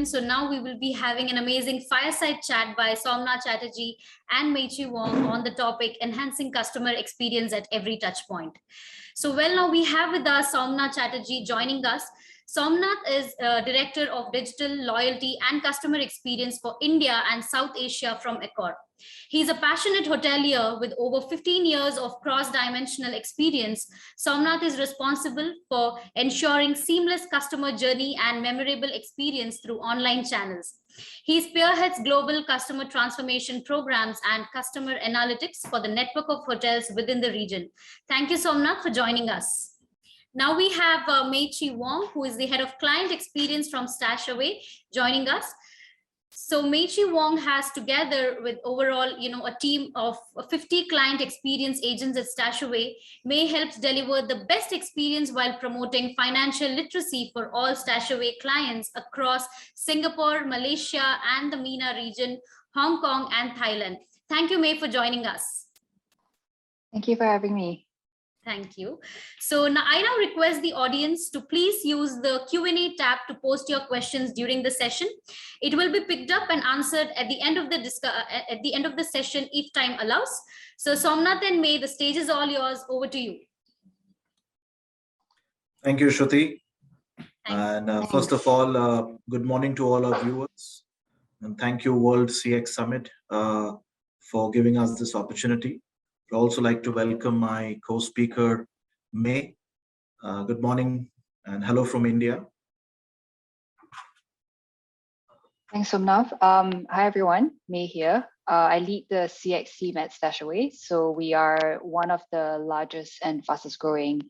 So now we will be having an amazing fireside chat by Somnath Chatterjee and Chyi Wong on the topic enhancing customer experience at every touch point. So now we have with us Somnath Chatterjee joining us. Somnath is Director of Digital Loyalty and Customer Experience for India and South Asia from Accor. He's a passionate hotelier with over 15 years of cross-dimensional experience. Somnath is responsible for ensuring seamless customer journey and memorable experience through online channels. He spearheads global customer transformation programs and customer analytics for the network of hotels within the region. Thank you, Somnath, for joining us. Now we have Chyi Wong, who is the head of client experience from StashAway, joining us. So Chyi Wong has, together with overall, a team of 50 client experience agents at StashAway, helps deliver the best experience while promoting financial literacy for all StashAway clients across Singapore, Malaysia, and the MENA region, Hong Kong, and Thailand. Thank you, May, for joining us. Thank you for having me. Thank you. So now I request the audience to please use the Q&A tab to post your questions during the session. It will be picked up and answered at the end of the session if time allows. So Somnath and May, the stage is all yours. Over to you. Thank you, Shruti. And first of all, good morning to all our viewers. And thank you, World CX Summit, for giving us this opportunity. I'd also like to welcome my co-speaker, May. Good morning and hello from India. Thanks, Somnath. Hi, everyone. May here. I lead the CX team at StashAway. So we are one of the largest and fastest growing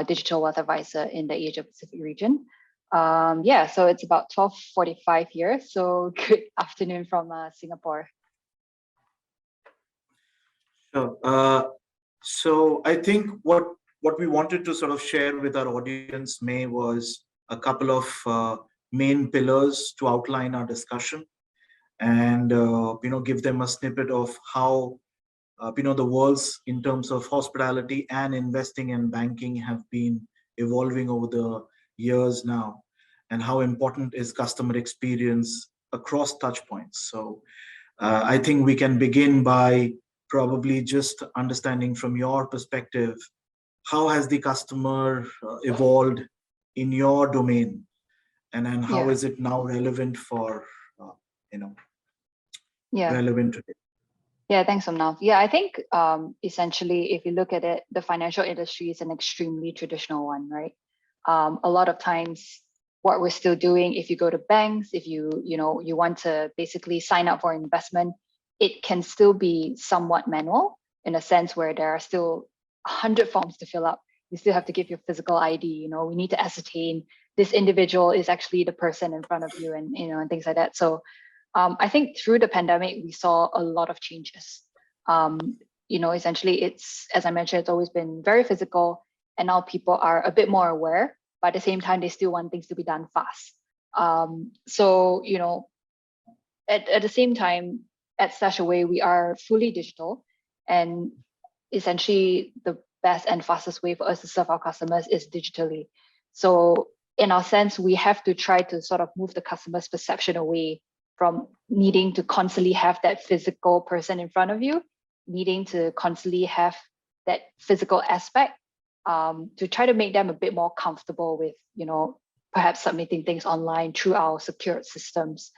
digital wealth advisor in the Asia Pacific region. So it's about 12:45 here. So good afternoon from Singapore. So I think what we wanted to sort of share with our audience, May, was a couple of main pillars to outline our discussion and give them a snippet of how the worlds in terms of hospitality and investing and banking have been evolving over the years now, and how important is customer experience across touch points. So I think we can begin by probably just understanding from your perspective, how has the customer evolved in your domain, and then how is it now relevant for relevant today? Yeah, thanks, Somnath. Yeah, I think essentially, if you look at it, the financial industry is an extremely traditional one, right? A lot of times, what we're still doing, if you go to banks, if you want to basically sign up for investment, it can still be somewhat manual in a sense where there are still 100 forms to fill up. You still have to give your physical ID. We need to ascertain this individual is actually the person in front of you, and and things like that. So I think through the pandemic, we saw a lot of changes. Essentially, it's, as I mentioned, it's always been very physical, and now people are a bit more aware, but at the same time, they still want things to be done fast. At the same time, at StashAway, we are fully digital, and essentially the best and fastest way for us to serve our customers is digitally. So in our sense, we have to try to sort of move the customer's perception away from needing to constantly have that physical person in front of you, needing to constantly have that physical aspect, to try to make them a bit more comfortable with, perhaps submitting things online through our secured systems.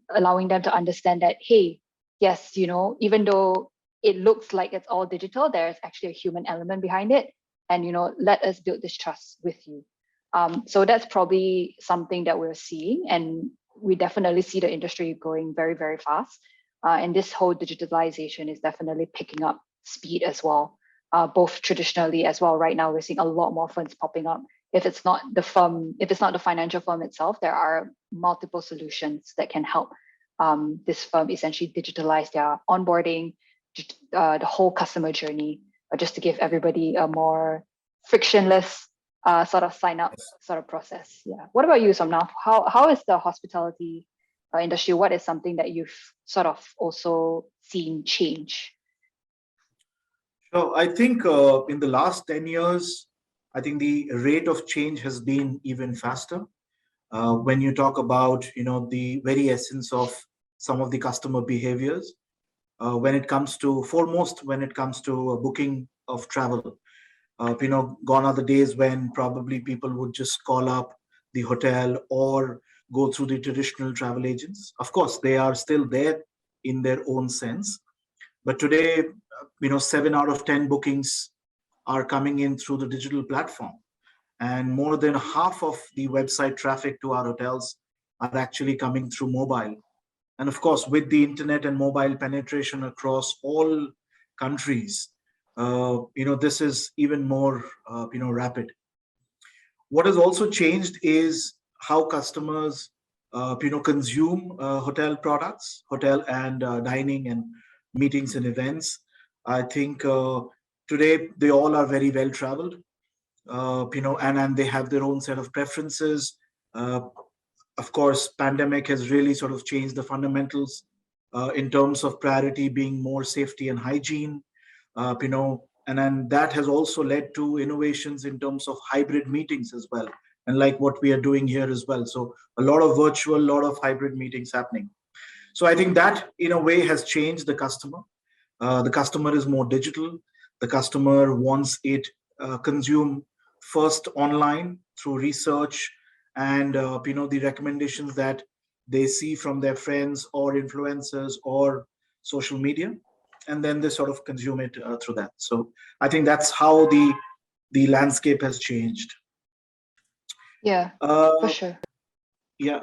Allowing them to understand that, hey, yes, even though it looks like it's all digital, there's actually a human element behind it. And, let us build this trust with you. So that's probably something that we're seeing. And we definitely see the industry going very, very fast. And this whole digitalization is definitely picking up speed as well, both traditionally as well. Right now, we're seeing a lot more firms popping up. If it's not the financial firm itself, there are multiple solutions that can help this firm essentially digitalize their onboarding, the whole customer journey, just to give everybody a more frictionless sort of sign up sort of process. Yeah. What about you, Somnath? How is the hospitality industry? What is something that you've sort of also seen change? So I think in the last 10 years, I think the rate of change has been even faster. when you talk about, the very essence of some of the customer behaviors, when it comes to, foremost, when it comes to booking of travel. Gone are the days when probably people would just call up the hotel or go through the traditional travel agents. Of course, they are still there in their own sense. But today, 7 out of 10 bookings are coming in through the digital platform. And more than half of the website traffic to our hotels are actually coming through mobile. And of course, with the internet and mobile penetration across all countries, this is even more, rapid. What has also changed is how customers, consume hotel products, hotel and dining and meetings and events. I think today they all are very well traveled, and they have their own set of preferences. Uh, of course, pandemic has really sort of changed the fundamentals in terms of priority being more safety and hygiene, and then that has also led to innovations in terms of hybrid meetings as well, and like what we are doing here as well. So a lot of virtual, a lot of hybrid meetings happening. So I think that in a way has changed the customer. The customer is more digital. The customer wants it consumed first online through research and the recommendations that they see from their friends or influencers or social media, and then they sort of consume it through that. So I think that's how the landscape has changed. Yeah, for Uh, sure. yeah,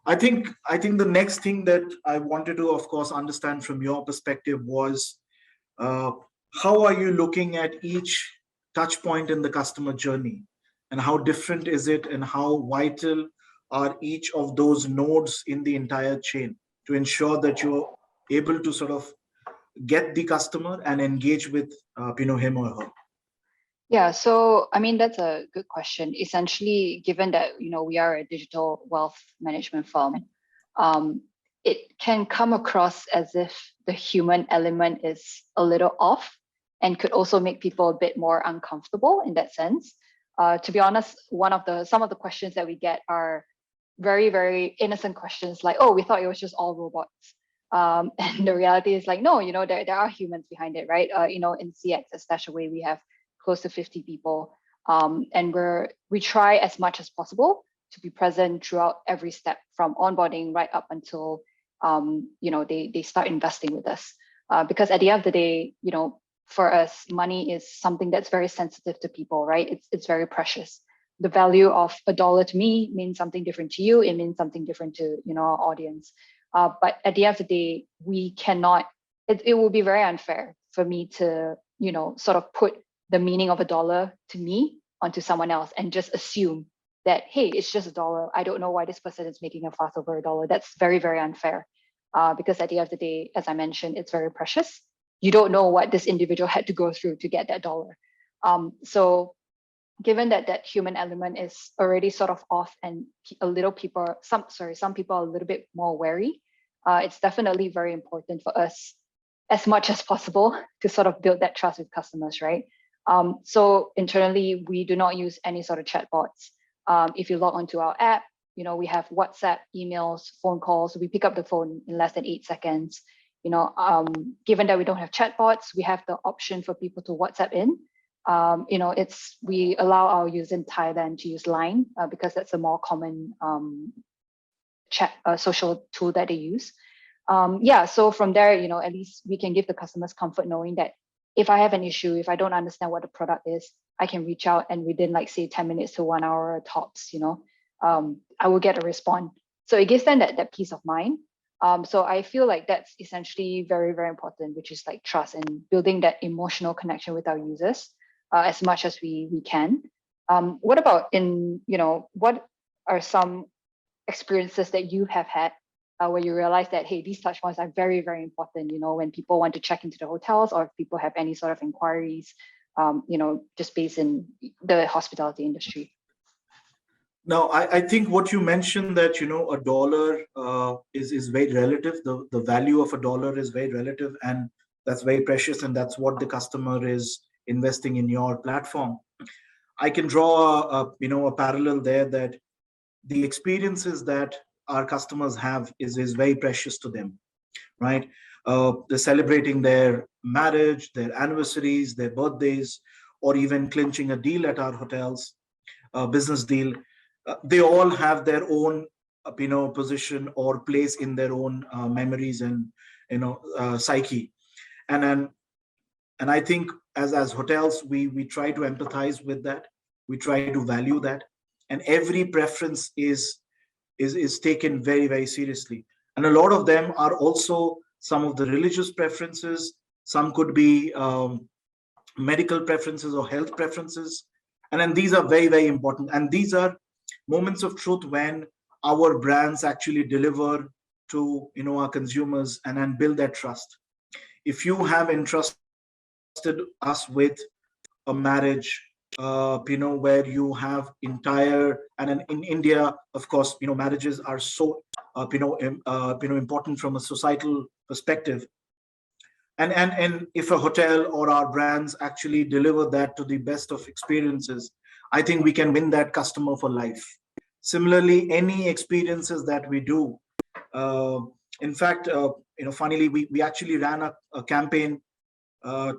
I think the next thing that I wanted to, of course, understand from your perspective was uh, how are you looking at each touch point in the customer journey, and how different is it, and how vital are each of those nodes in the entire chain to ensure that you're able to sort of get the customer and engage with him or her. Yeah, so I mean that's a good question. Essentially, given that we are a digital wealth management firm, um, it can come across as if the human element is a little off, and could also make people a bit more uncomfortable in that sense. To be honest, some of the questions that we get are very, very innocent questions, like, "Oh, we thought it was just all robots." And the reality is like, no, there are humans behind it, right? In CX at StashAway, we have close to 50 people. And we try as much as possible to be present throughout every step, from onboarding right up until they start investing with us. Because at the end of the day, for us, money is something that's very sensitive to people, right? It's very precious. The value of $1 to me means something different to you. It means something different to our audience. But at the end of the day, we cannot. It will be very unfair for me to sort of put the meaning of $1 to me onto someone else and just assume that, hey, it's just $1. I don't know why this person is making a fuss over $1. That's very, very unfair. Because at the end of the day, as I mentioned, it's very precious. You don't know what this individual had to go through to get that dollar. So given that human element is already sort of off, and some people are a little bit more wary, it's definitely very important for us, as much as possible, to sort of build that trust with customers, right? So internally, we do not use any sort of chatbots. If you log onto our app, we have WhatsApp, emails, phone calls. We pick up the phone in less than 8 seconds. Given that we don't have chatbots, we have the option for people to WhatsApp in. We allow our users in Thailand to use Line because that's a more common chat social tool that they use. So from there, at least we can give the customers comfort knowing that if I have an issue, if I don't understand what the product is, I can reach out, and within, like, say 10 minutes to 1 hour tops, I will get a response. So it gives them that peace of mind. So I feel like that's essentially very, very important, which is like trust and building that emotional connection with our users as much as we can. What about what are some experiences that you have had where you realize that, hey, these touch points are very, very important, when people want to check into the hotels, or if people have any sort of inquiries, just based in the hospitality industry? Now, I think what you mentioned, that $1 is very relative. The value of $1 is very relative, and that's very precious, and that's what the customer is investing in your platform. I can draw a parallel there, that the experiences that our customers have is very precious to them, right? They're celebrating their marriage, their anniversaries, their birthdays, or even clinching a deal at our hotels, a business deal. They all have their own, position or place in their own memories and psyche. And I think as hotels, we try to empathize with that. We try to value that, and every preference is taken very, very seriously. And a lot of them are also some of the religious preferences. Some could be medical preferences or health preferences. And then these are very, very important. And these are moments of truth when our brands actually deliver to our consumers and then build that trust. If you have entrusted us with a marriage, where you have entire, and in India, of course, marriages are so, important from a societal perspective. And if a hotel or our brands actually deliver that to the best of experiences, I think we can win that customer for life. Similarly, any experiences that we do, uh, in fact, funnily, we actually ran a campaign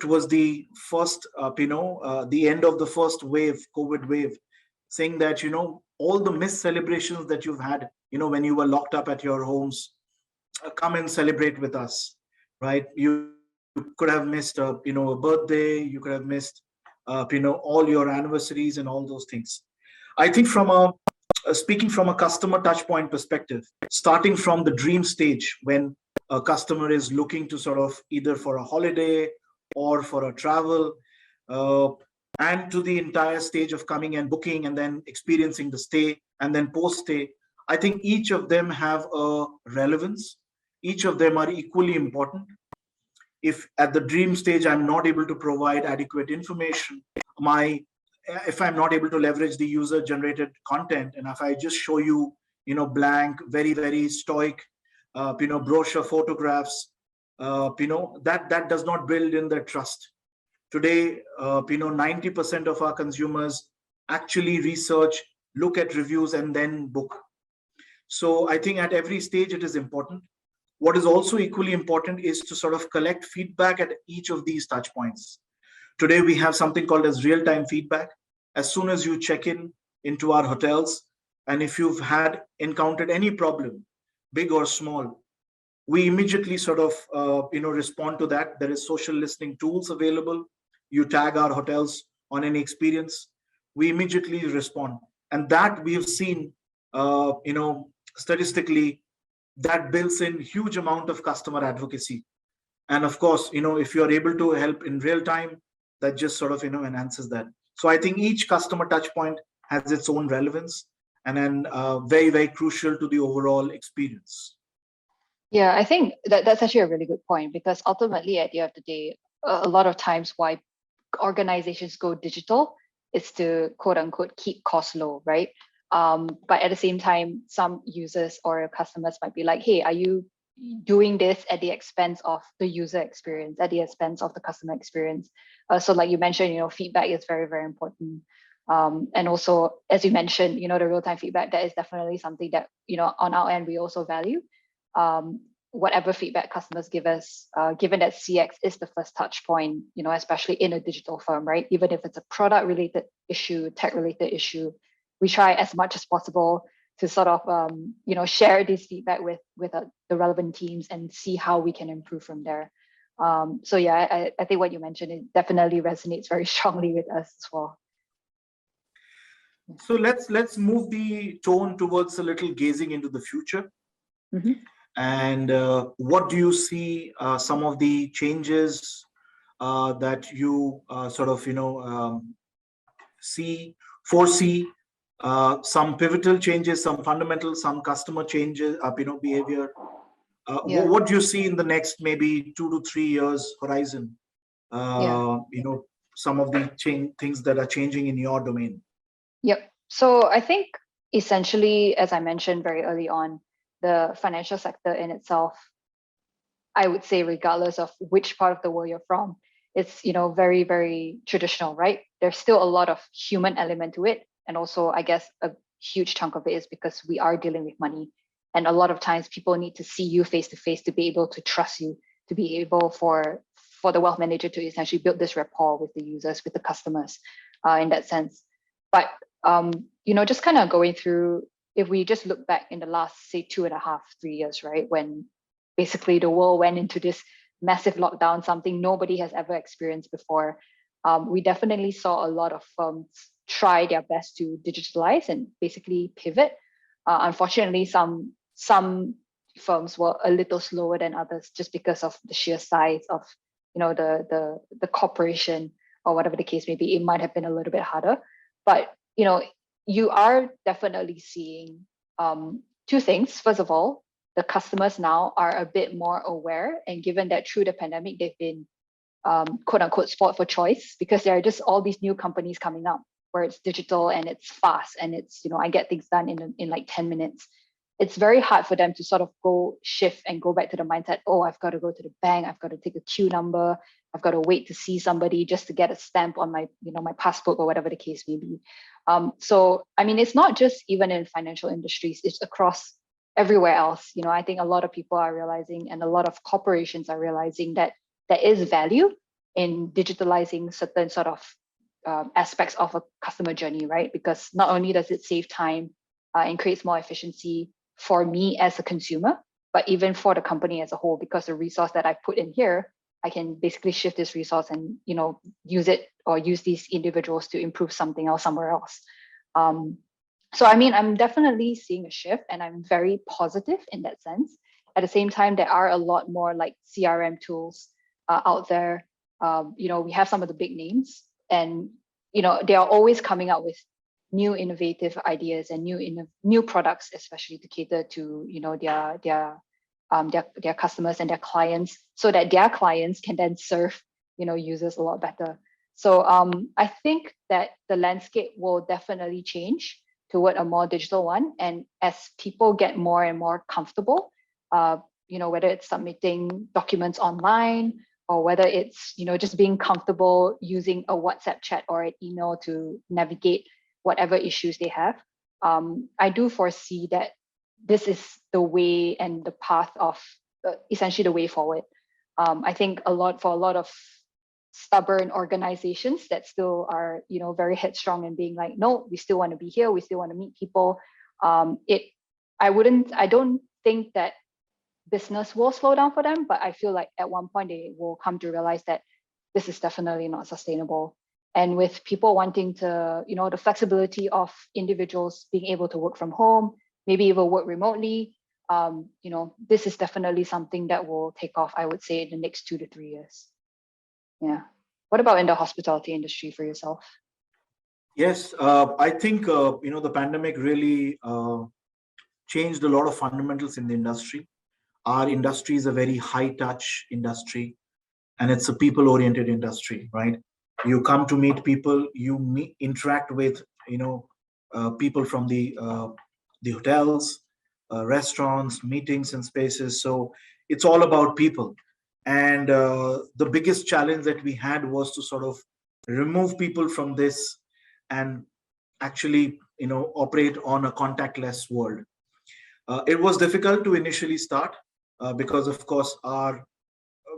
towards the first, the end of the first wave, COVID wave, saying that, all the missed celebrations that you've had, when you were locked up at your homes, come and celebrate with us, right? You could have missed, a birthday, you could have missed, all your anniversaries and all those things. I think speaking from a customer touch point perspective, starting from the dream stage, when a customer is looking to sort of either for a holiday or for a travel, uh, and to the entire stage of coming and booking and then experiencing the stay and then post stay, I think each of them have a relevance. Each of them are equally important. If at the dream stage I'm not able to provide adequate information, my if I'm not able to leverage the user generated content, and if I just show you, blank, very, very stoic, brochure photographs, that does not build in the trust. Today, 90% of our consumers actually research, look at reviews, and then book. So I think at every stage it is important. What is also equally important is to sort of collect feedback at each of these touch points. Today, we have something called as real-time feedback. As soon as you check in into our hotels, and if you've had encountered any problem, big or small, we immediately sort of respond to that. There is social listening tools available. You tag our hotels on any experience, we immediately respond, and that we have seen, statistically, that builds in huge amount of customer advocacy. And of course, if you are able to help in real time, that just sort of enhances that. So I think each customer touch point has its own relevance, and then very, very crucial to the overall experience. Yeah, I think that's actually a really good point, because ultimately at the end of the day, a lot of times why organizations go digital is to quote unquote keep costs low, right? But at the same time, some users or customers might be like, hey, are you doing this at the expense of the user experience, at the expense of the customer experience? So like you mentioned, feedback is very, very important. And also, as you mentioned, the real-time feedback, that is definitely something that, on our end, we also value. Whatever feedback customers give us, given that CX is the first touch point, especially in a digital firm, right? Even if it's a product related issue, tech related issue, we try as much as possible to sort of, share this feedback with the relevant teams and see how we can improve from there. So yeah, I think what you mentioned, it definitely resonates very strongly with us as well. So let's move the tone towards a little gazing into the future. Mm-hmm. And what do you see some of the changes that you sort of foresee, some pivotal changes, some fundamental, some customer changes, behavior. What do you see in the next maybe 2 to 3 years horizon? Some of the things that are changing in your domain. Yep. So I think essentially, as I mentioned very early on, the financial sector in itself, I would say, regardless of which part of the world you're from, it's very, very traditional, right? There's still a lot of human element to it, and also, I guess, a huge chunk of it is because we are dealing with money. And a lot of times people need to see you face to face to be able to trust you, to be able for the wealth manager to essentially build this rapport with the users, with the customers in that sense. But, just kind of going through, if we just look back in the last, say, 2.5, 3 years, right, when basically the world went into this massive lockdown, something nobody has ever experienced before, we definitely saw a lot of firms try their best to digitalize and basically pivot. Unfortunately, some firms were a little slower than others just because of the sheer size of the corporation or whatever the case may be. It might have been a little bit harder, but you are definitely seeing two things. First of all, the customers now are a bit more aware, and given that through the pandemic they've been quote unquote sport for choice, because there are just all these new companies coming up where it's digital and it's fast and it's I get things done in like 10 minutes. It's very hard for them to sort of shift and go back to the mindset, oh, I've got to go to the bank, I've got to take a queue number, I've got to wait to see somebody just to get a stamp on my my passport or whatever the case may be. So I mean, it's not just even in financial industries, it's across everywhere else. I think a lot of people are realizing, and a lot of corporations are realizing, that there is value in digitalizing certain sort of aspects of a customer journey, right? Because not only does it save time and creates more efficiency for me as a consumer, but even for the company as a whole, because the resource that I put in here, I can basically shift this resource and use it, or use these individuals to improve something else somewhere else. So I mean, I'm definitely seeing a shift, and I'm very positive in that sense. At the same time, there are a lot more like CRM tools out there. We have some of the big names, and they are always coming up with new innovative ideas and new products, especially to cater to their customers and their clients, so that their clients can then serve users a lot better. So I think that the landscape will definitely change toward a more digital one, and as people get more and more comfortable, whether it's submitting documents online, or whether it's just being comfortable using a WhatsApp chat or an email to navigate whatever issues they have, I do foresee that this is the way and the path of essentially the way forward. I think for a lot of stubborn organizations that still are very headstrong and being like, no, we still want to be here, we still want to meet people. I don't think that business will slow down for them, but I feel like at one point they will come to realize that this is definitely not sustainable. And with people wanting to, the flexibility of individuals being able to work from home, maybe even work remotely, this is definitely something that will take off, I would say, in the next 2 to 3 years. Yeah. What about in the hospitality industry for yourself? Yes, I think, the pandemic really changed a lot of fundamentals in the industry. Our industry is a very high touch industry, and it's a people oriented industry, right? You come to meet people, you interact with, people from the hotels, restaurants, meetings and spaces. So it's all about people. And the biggest challenge that we had was to sort of remove people from this and actually, operate on a contactless world. It was difficult to initially start because, of course, our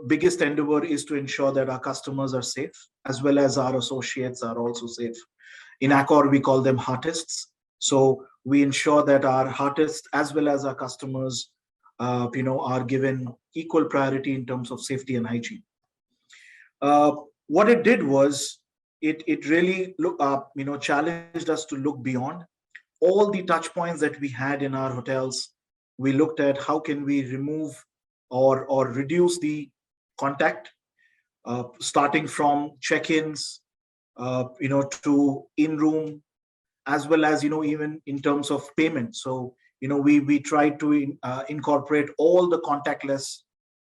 biggest endeavor is to ensure that our customers are safe, as well as our associates are also safe. In Accor, we call them heartists. So we ensure that our heartists, as well as our customers, are given equal priority in terms of safety and hygiene. What it did was it really challenged us to look beyond all the touch points that we had in our hotels. We looked at how can we remove or reduce the contact, starting from check-ins, to in-room, as well as even in terms of payment. So we tried to incorporate all the contactless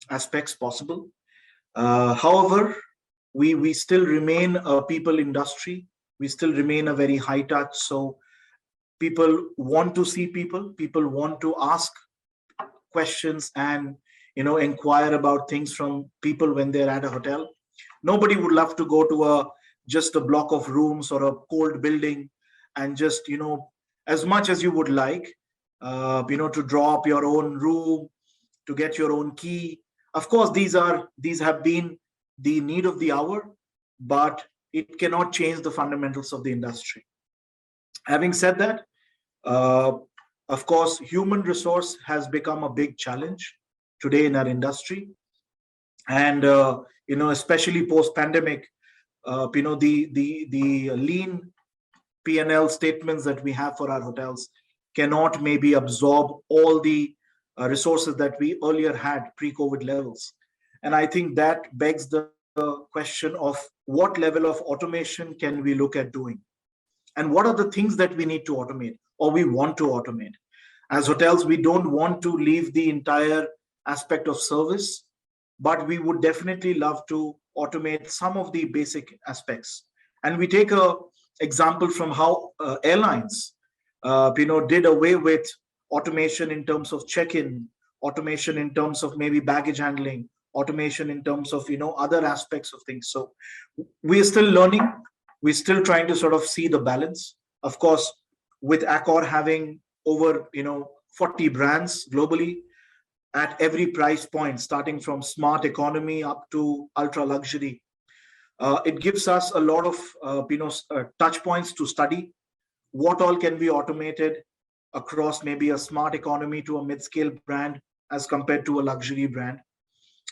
aspects possible. However, we still remain a people industry. We still remain a very high touch. So people want to see people. People want to ask questions and inquire about things from people when they're at a hotel. Nobody would love to go to just a block of rooms or a cold building and just as much as you would like, to draw up your own room, to get your own key. Of course, these have been the need of the hour, but it cannot change the fundamentals of the industry. Having said that, uh, of course, human resource has become a big challenge today in our industry, and especially post pandemic, the lean P&L statements that we have for our hotels cannot maybe absorb all the resources that we earlier had pre-COVID levels. And I think that begs the question of what level of automation can we look at doing? And what are the things that we need to automate or we want to automate? As hotels, we don't want to leave the entire aspect of service, but we would definitely love to automate some of the basic aspects. And we take a example from how airlines, did away with automation in terms of check-in, automation in terms of maybe baggage handling, automation in terms of other aspects of things. So we are still learning. We're still trying to sort of see the balance. Of course, with Accor having over 40 brands globally at every price point, starting from smart economy up to ultra luxury, it gives us a lot of touch points to study. What all can be automated across maybe a smart economy to a mid-scale brand as compared to a luxury brand?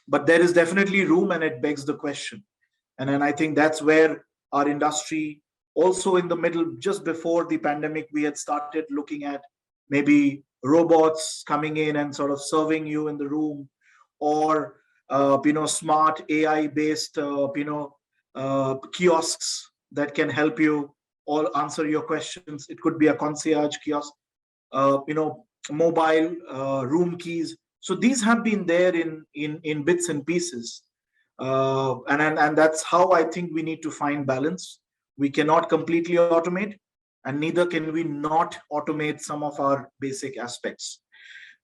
But there is definitely room, and it begs the question. And then I think that's where our industry, also in the middle, just before the pandemic, we had started looking at maybe robots coming in and sort of serving you in the room, or smart AI based kiosks that can help you all answer your questions. It could be a concierge kiosk, mobile room keys. So these have been there in bits and pieces, and that's how I think we need to find balance. We cannot completely automate, and neither can we not automate some of our basic aspects.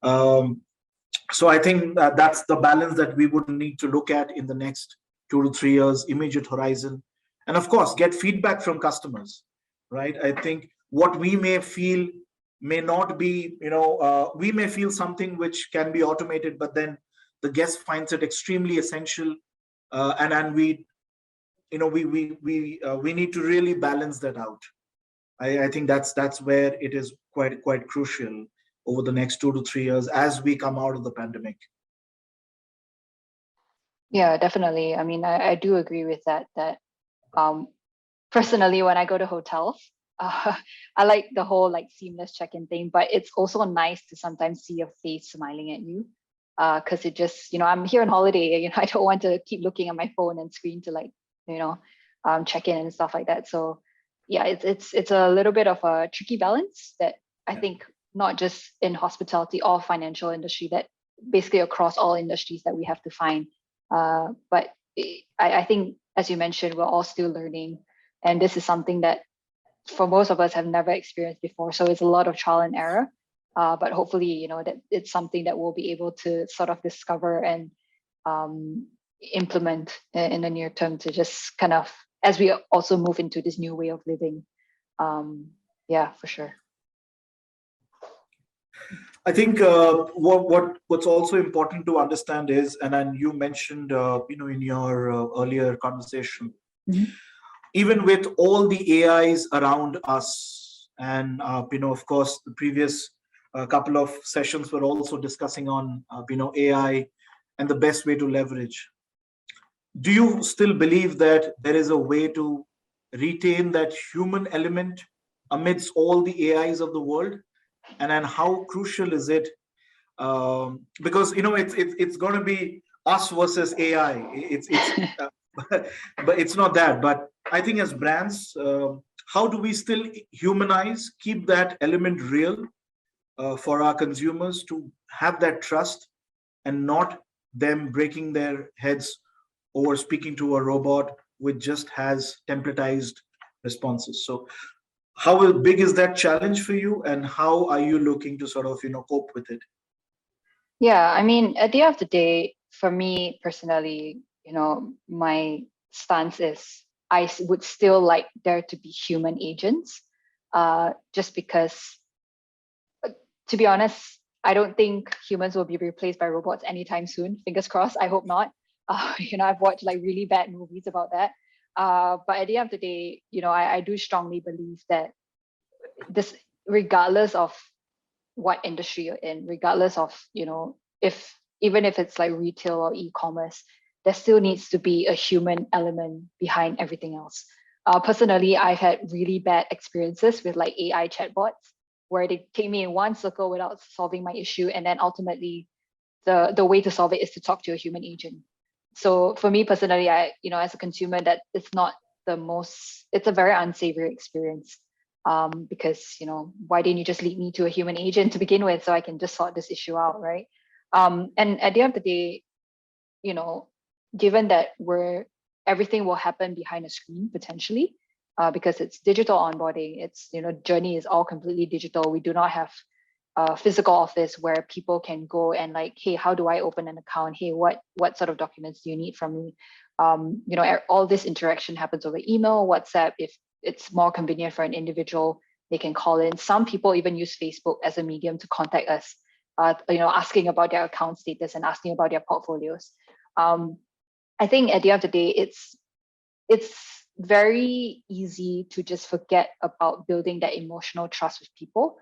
So I think that's the balance that we would need to look at in the next 2 to 3 years, immediate horizon, and of course get feedback from customers. Right? I think what we may feel may not be, we may feel something which can be automated, but then the guest finds it extremely essential, and we need to really balance that out. I think that's where it is quite crucial over the next 2 to 3 years as we come out of the pandemic. Yeah, definitely. I mean, I do agree with that. Personally, when I go to hotels, I like the whole seamless check-in thing, but it's also nice to sometimes see your face smiling at you, because it just, I'm here on holiday. I don't want to keep looking at my phone and screen to check in and stuff like that. So yeah, it's a little bit of a tricky balance that I think not just in hospitality or financial industry, that basically across all industries that we have to find. But I think, as you mentioned, we're all still learning, and this is something that for most of us have never experienced before. So it's a lot of trial and error, but hopefully, that it's something that we'll be able to sort of discover and implement in the near term, to just kind of, as we also move into this new way of living. Yeah, for sure. I think what's also important to understand is, and then you mentioned, in your earlier conversation, even with all the AIs around us, and of course, the previous couple of sessions were also discussing on AI and the best way to leverage. Do you still believe that there is a way to retain that human element amidst all the AIs of the world? And then how crucial is it? Because it's going to be us versus AI. But it's not that. But I think as brands, how do we still humanize, keep that element real for our consumers to have that trust, and not them breaking their heads over speaking to a robot which just has templatized responses? So how big is that challenge for you, and how are you looking to sort of cope with it? Yeah, I mean, at the end of the day, for me personally, my stance is I would still like there to be human agents, just because to be honest, I don't think humans will be replaced by robots anytime soon. Fingers crossed. I hope not. I've watched like really bad movies about that. But at the end of the day, I do strongly believe that this, regardless of what industry you're in, regardless of, even if it's like retail or e-commerce, there still needs to be a human element behind everything else. Personally, I've had really bad experiences with like AI chatbots where they take me in one circle without solving my issue. And then ultimately the way to solve it is to talk to a human agent. So for me personally, as a consumer, that it's not it's a very unsavory experience. Because, why didn't you just lead me to a human agent to begin with so I can just sort this issue out, right? And at the end of the day, given that everything will happen behind a screen potentially, because it's digital onboarding, it's, journey is all completely digital. We do not have a physical office where people can go and like, hey, how do I open an account? Hey, what sort of documents do you need from me? All this interaction happens over email, WhatsApp. If it's more convenient for an individual, they can call in. Some people even use Facebook as a medium to contact us, asking about their account status and asking about their portfolios. I think at the end of the day, it's very easy to just forget about building that emotional trust with people.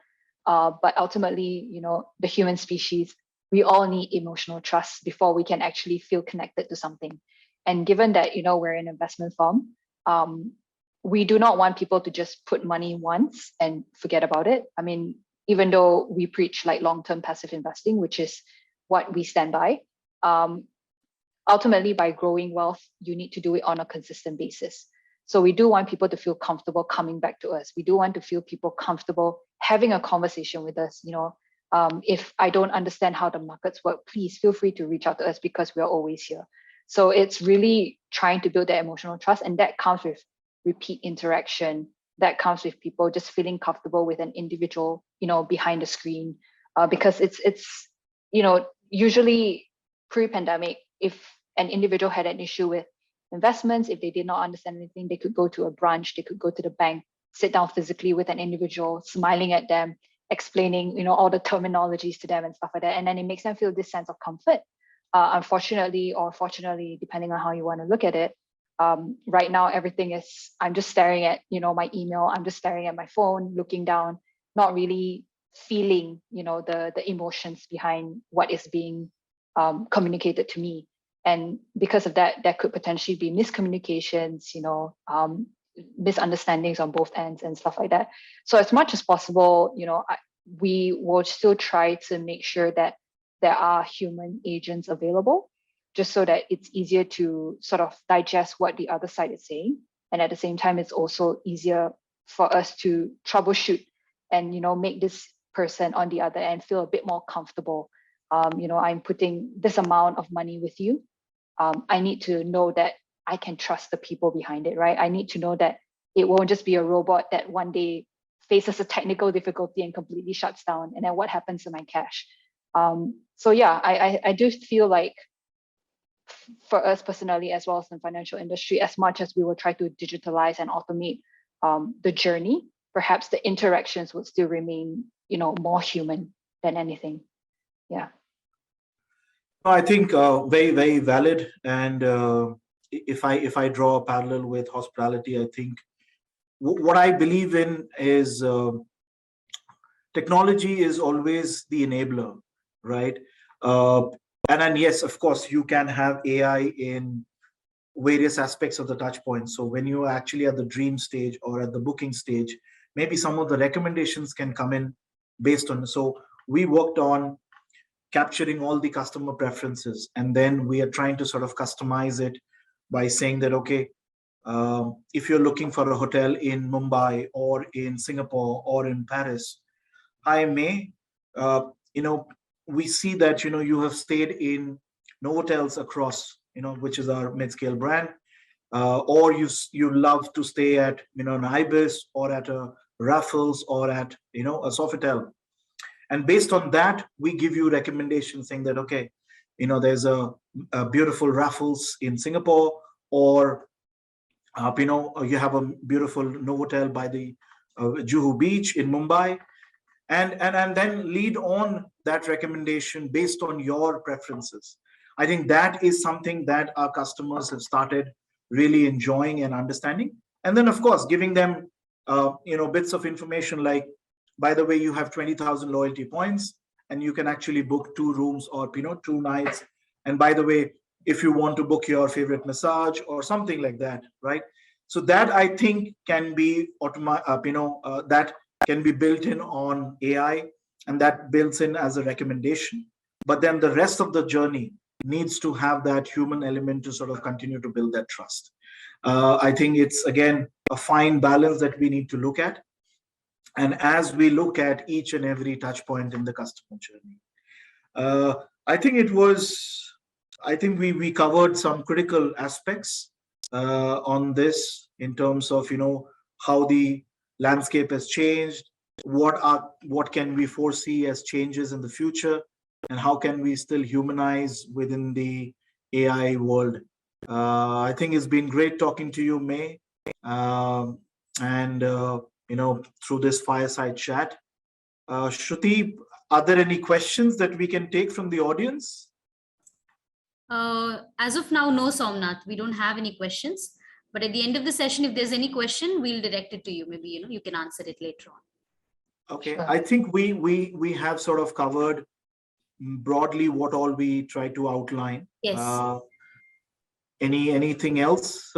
But ultimately, the human species, we all need emotional trust before we can actually feel connected to something. And given that, we're an investment firm, we do not want people to just put money once and forget about it. I mean, even though we preach like long-term passive investing, which is what we stand by, ultimately by growing wealth, you need to do it on a consistent basis. So we do want people to feel comfortable coming back to us. We do want to feel people comfortable having a conversation with us. If I don't understand how the markets work, please feel free to reach out to us because we're always here. So it's really trying to build that emotional trust, and that comes with repeat interaction. That comes with people just feeling comfortable with an individual, behind the screen, because it's usually pre-pandemic, if an individual had an issue with investments, if they did not understand anything, they could go to a branch, they could go to the bank, sit down physically with an individual, smiling at them, explaining, all the terminologies to them and stuff like that. And then it makes them feel this sense of comfort. Unfortunately, or fortunately, depending on how you want to look at it, right now, everything is, I'm just staring at, my email, I'm just staring at my phone, looking down, not really feeling, the emotions behind what is being communicated to me. And because of that, there could potentially be miscommunications, misunderstandings on both ends and stuff like that. So as much as possible, we will still try to make sure that there are human agents available, just so that it's easier to sort of digest what the other side is saying. And at the same time, it's also easier for us to troubleshoot and, make this person on the other end feel a bit more comfortable. I'm putting this amount of money with you. I need to know that I can trust the people behind it, right? I need to know that it won't just be a robot that one day faces a technical difficulty and completely shuts down. And then what happens to my cash? So yeah, I do feel like for us personally, as well as in the financial industry, as much as we will try to digitalize and automate the journey, perhaps the interactions would still remain, more human than anything. Yeah. I think very, very valid. And if I draw a parallel with hospitality, I think what I believe in is technology is always the enabler, right? And then yes, of course, you can have AI in various aspects of the touch point. So when you're actually at the dream stage or at the booking stage, maybe some of the recommendations can come in based on. So we worked on capturing all the customer preferences, and then we are trying to sort of customize it by saying that, okay, if you're looking for a hotel in Mumbai or in Singapore or in Paris, hi May, we see that you have stayed in Novotels across, which is our mid-scale brand, or you love to stay at an Ibis or at a Raffles or at a Sofitel. And based on that, we give you recommendations saying that, okay, there's a beautiful Raffles in Singapore, or you have a beautiful Novotel by the Juhu Beach in Mumbai. and then lead on that recommendation based on your preferences. I think that is something that our customers have started really enjoying and understanding. And then, of course, giving them bits of information like, by the way, you have 20,000 loyalty points, and you can actually book 2 rooms or 2 nights. And by the way, if you want to book your favorite massage or something like that, right? So that, I think, can be that can be built in on AI, and that builds in as a recommendation. But then the rest of the journey needs to have that human element to sort of continue to build that trust. I think it's, again, a fine balance that we need to look at. And as we look at each and every touch point in the customer journey, I think we covered some critical aspects on this, in terms of how the landscape has changed, what can we foresee as changes in the future, and how can we still humanize within the AI world. I think it's been great talking to you, May, and through this fireside chat. Shruti, are there any questions that we can take from the audience? As of now, no, Somnath, we don't have any questions. But at the end of the session, if there's any question, we'll direct it to you. Maybe you can answer it later on. Okay, Sure. I think we have sort of covered broadly what all we try to outline. Yes. Anything else,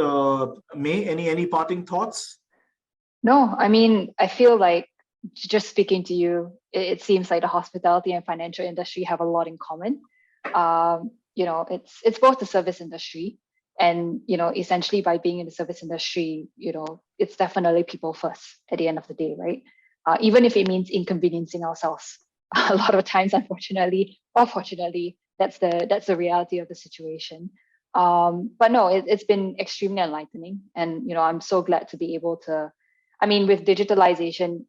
May? Any parting thoughts? No, I mean, I feel like, just speaking to you, it seems like the hospitality and financial industry have a lot in common. It's both the service industry, and essentially, by being in the service industry, it's definitely people first at the end of the day, right? Even if it means inconveniencing ourselves a lot of times, unfortunately or fortunately, that's the reality of the situation. But no, it's been extremely enlightening, and I'm so glad to be able to. I mean, with digitalization,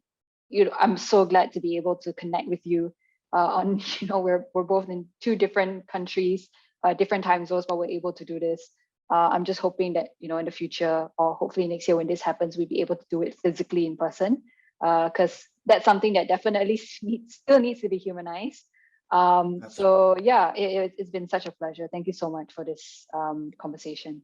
I'm so glad to be able to connect with you. On we're both in 2 different countries, different time zones, but we're able to do this. I'm just hoping that in the future, or hopefully next year when this happens, we'll be able to do it physically in person, because that's something that definitely still needs to be humanized. So yeah, it's been such a pleasure. Thank you so much for this conversation.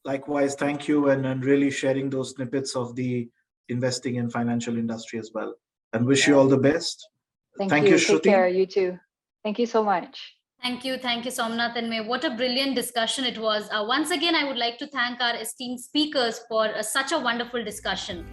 Likewise, thank you, and really sharing those snippets of the investing and financial industry as well. And wish you all the best. Thank you. Shruti. Take care, you too. Thank you so much. Thank you, Somnath and May. What a brilliant discussion it was. Once again, I would like to thank our esteemed speakers for such a wonderful discussion.